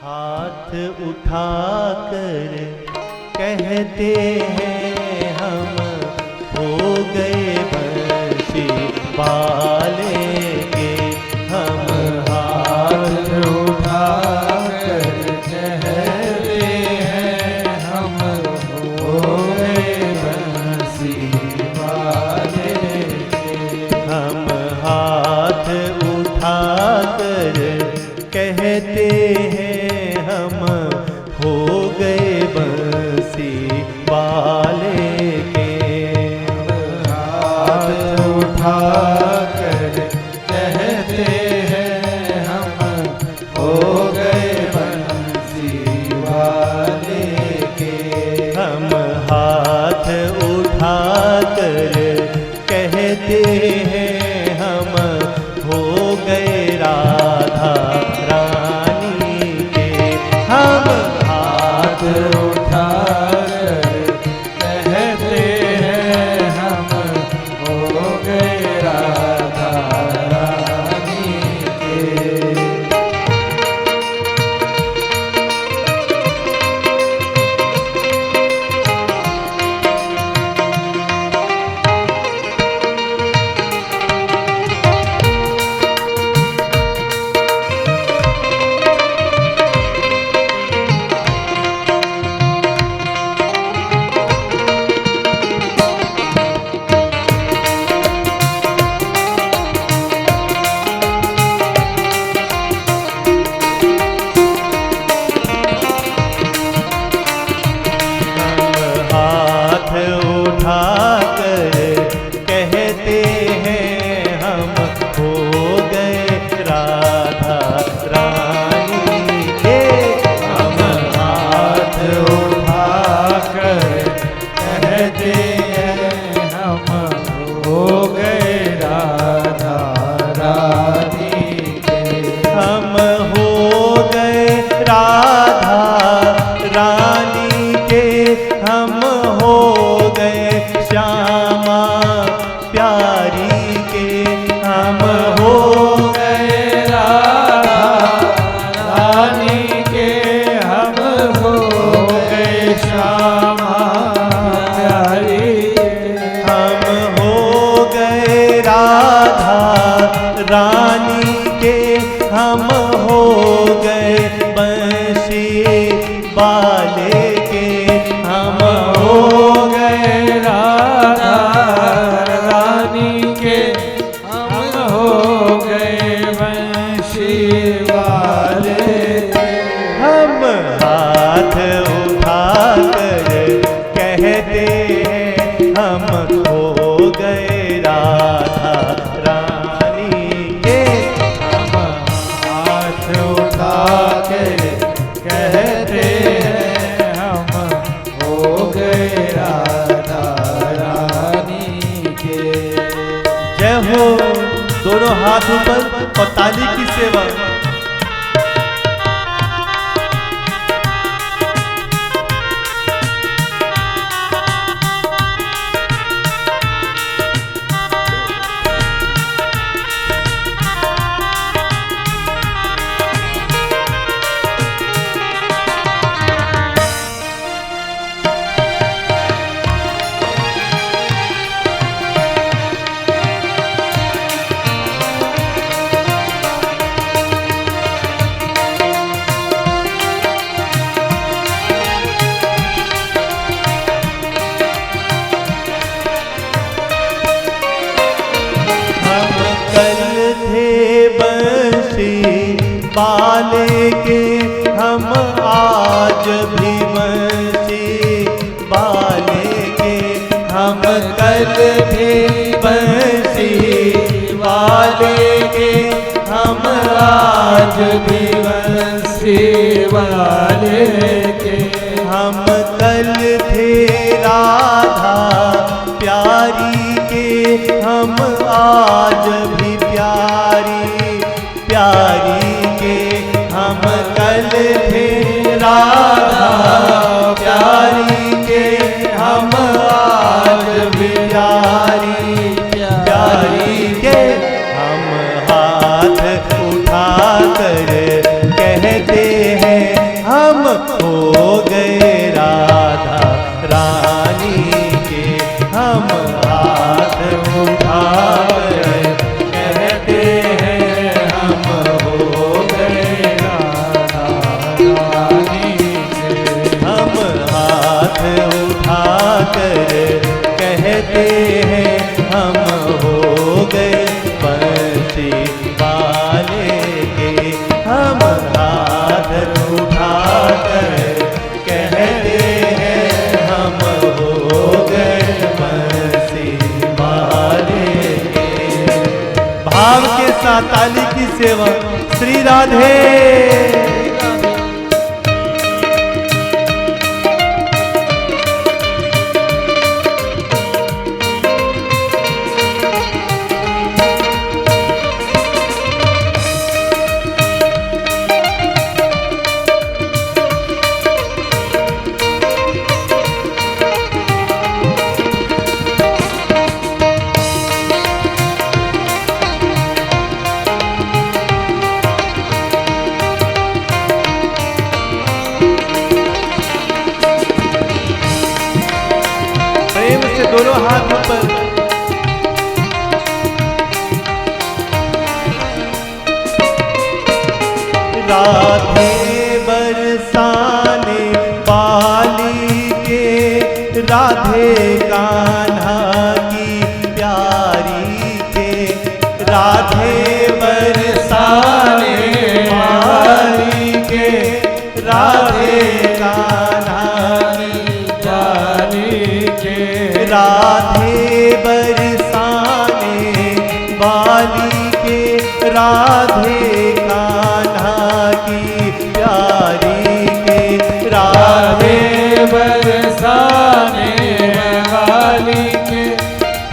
हाथ उठाकर कहते हैं हम हो गए बंसी वाले के। हम हाथ उठाकर कहते हैं हम हो गए बंसी वाले के। हम हाथ उठाकर कहते हैं हम हो गए बंसी वाले के। हाथ उठाकर कहते हैं हम हो गए बंसी वाले के। हम हाथ उठाकर कहते हैं हम हो गए राधा रानी के। हम हाथ उठाकर कहते हैं हम हो गए राधा रानी के। उठाकर कहते हैं हम हो गए राधा रानी के। हम हाथ उठाकर कहते हैं हम हो गए राधा रानी के। हम हो गए राधा रानी के। हम हो गए श्यामा प्यारी के। हम हो गए राधा रानी के। हम हो गए श्यामा प्यारी के। हम हो गए राधा रानी के। हम हो गए बंसी वाले के। हम हो गए राधा रानी के। हम हो गए बंसी वाले के। हम हाथ उठाकर कहते हैं हम हो गए राधा रानी के। हम हाथ उठाकर कहते हैं हम हो गए राधा रानी के। जय हो। दोनों हाथ ऊपर और ताली की सेवा। वाले के। हम आज भी बंसी वाले के। हम कल भी बंसी वाले के। हम आज भी बंसी वाले के। हम कल थे राधा प्यारी के। हम आज भी प्यारी प्यारी के। हम कल थे राधा प्यारी के। हम आज भी प्यारी प्यारी के। हम हाथ उठाकर साथ ताली की सेवा। श्री राधे। दोनों हाथ ऊपर। राधे बरसाने वाली के, राधे कान्हा की प्यारी के, राधे बरसाने वाली के, राधे कान्हा की प्यारी के, राधे बरसाने वाली के, राधे कान्हा की प्यारी के, राधे बरसाने वाली के,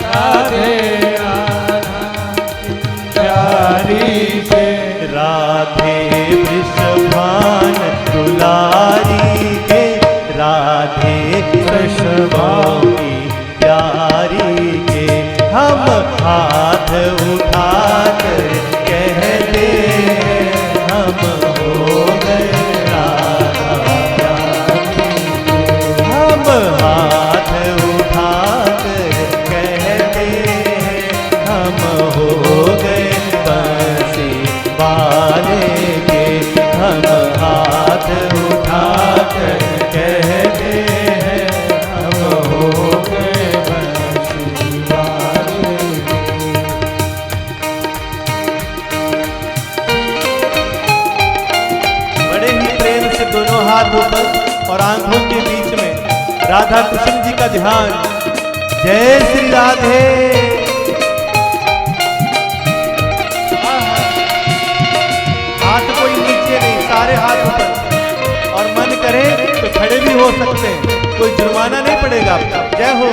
राधे कान्हा की प्यारी के, राधे वृषभान दुलारी के, राधे वृषभान प्यारी के, हम हाथ उठाकर कहते हैं हम हो गए राधा प्यारी के, हम हाथ उठाकर कहते हैं हम हो गए बंसी वाले के, हम हाथ उठाकर कहते हैं हम हो गए बंसी वाले के। बड़े ही प्रेम से दोनों हाथ ऊपर और आंखों के बीच में राधा कृष्ण जी का ध्यान। जय श्री राधे। हाथ कोई नीचे नहीं, सारे हाथ ऊपर, और मन करे तो खड़े भी हो सकते हैं, कोई जुर्माना नहीं पड़ेगा आपका। जय हो।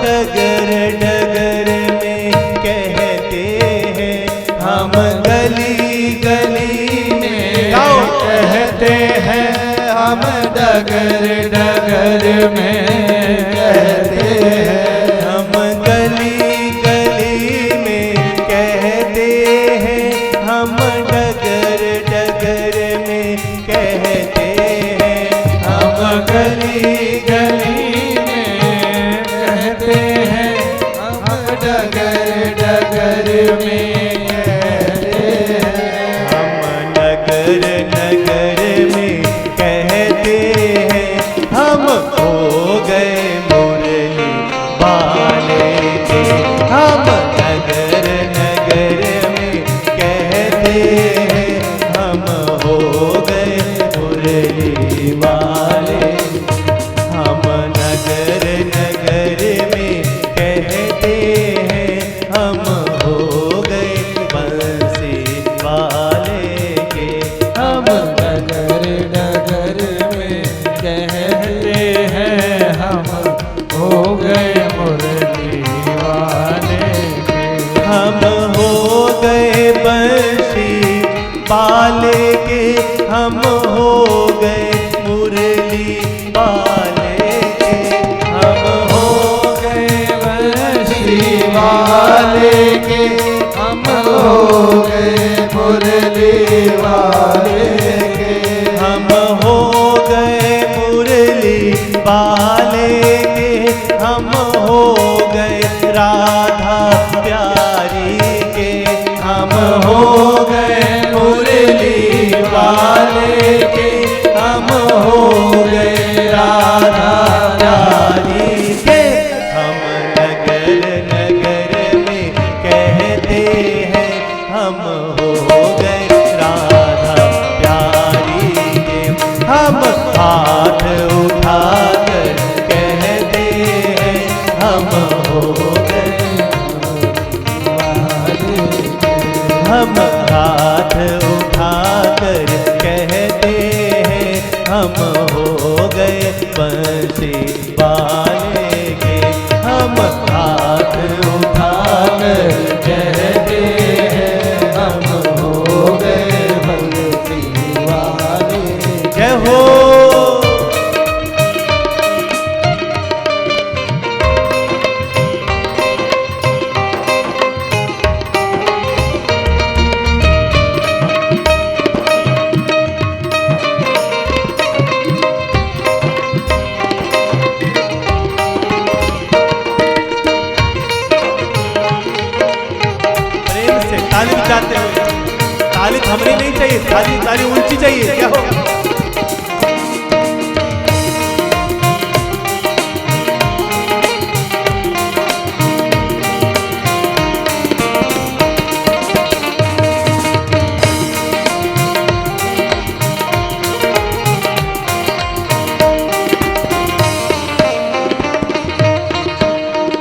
डगर डगर में कहते हैं, हम गली गली में कहते हैं, हम डगर डगर में कहते हैं, हम गली गली में कहते हैं, हम डगर डगर में कहते हैं, हम गली गली डगर डगर में कहते हैं, हम नगर नगर में कहते हैं, हम हो गए मुरली वाले के, हम नगर नगर में कहते हैं, हम हो गए मुरली वाले, हम नगर नगर में कहते हैं, हम हो गए बंसी वाले के, हम डगर डगर में कहते हैं, हम हो गए मुरली वाले के, हम हो गए बंसी वाले के, हम हो गए मुरली मुरली वाले के, हम हो गए मुरली वाले के, हम हो गए राधा प्यारी के, हम हो गए मुरली वाले के, हम हो गए राधा प्यारी के। हम नगर नगर में कहते हैं हम हो गए राधा प्यारी के, हम हाथ उठाकर कहते हैं हम हो गए, हम हाथ उठाकर कहते हैं हम हो गए बंसी वाले के, हम हाथ उठाकर कहते हैं हम हो गए बंसी वाले। जय हो। प्रेम से ताली बजाते हुए, ताली थमनी नहीं चाहिए, ताली ताली ऊंची चाहिए। क्या हो?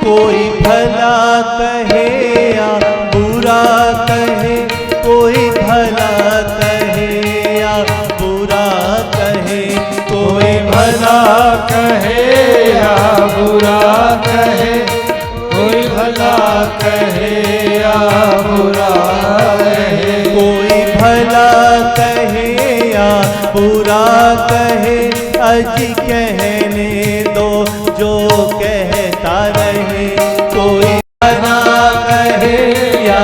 कोई भला कहे या बुरा कहे, कोई भला कहे या बुरा कहे, कोई भला कहे या बुरा कहे, कोई भला कहे या बुरा कहे, कोई भला कहे या बुरा कहे, अजी कहने दो जो कहता रहे। कोई भला कहे या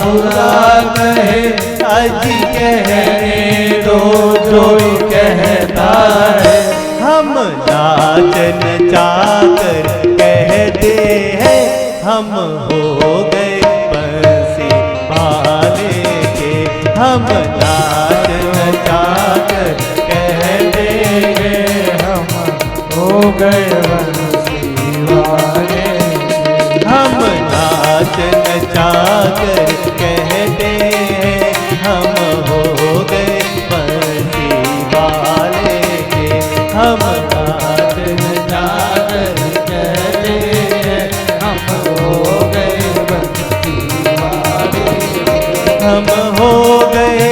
बुरा कहे, अजी कहने दो जो कहता है। हम नाच नचाकर कहते हैं हम हो गए बंसी वाले के, हम नाच नचाकर कहते हैं हम हो गए बंसी वाले, हम नाच नचाकर कहते हैं हम हो गए बंसी वाले के, हम नाच नचाकर कहते हैं हम हो गए बंसी वाले, हम हो गए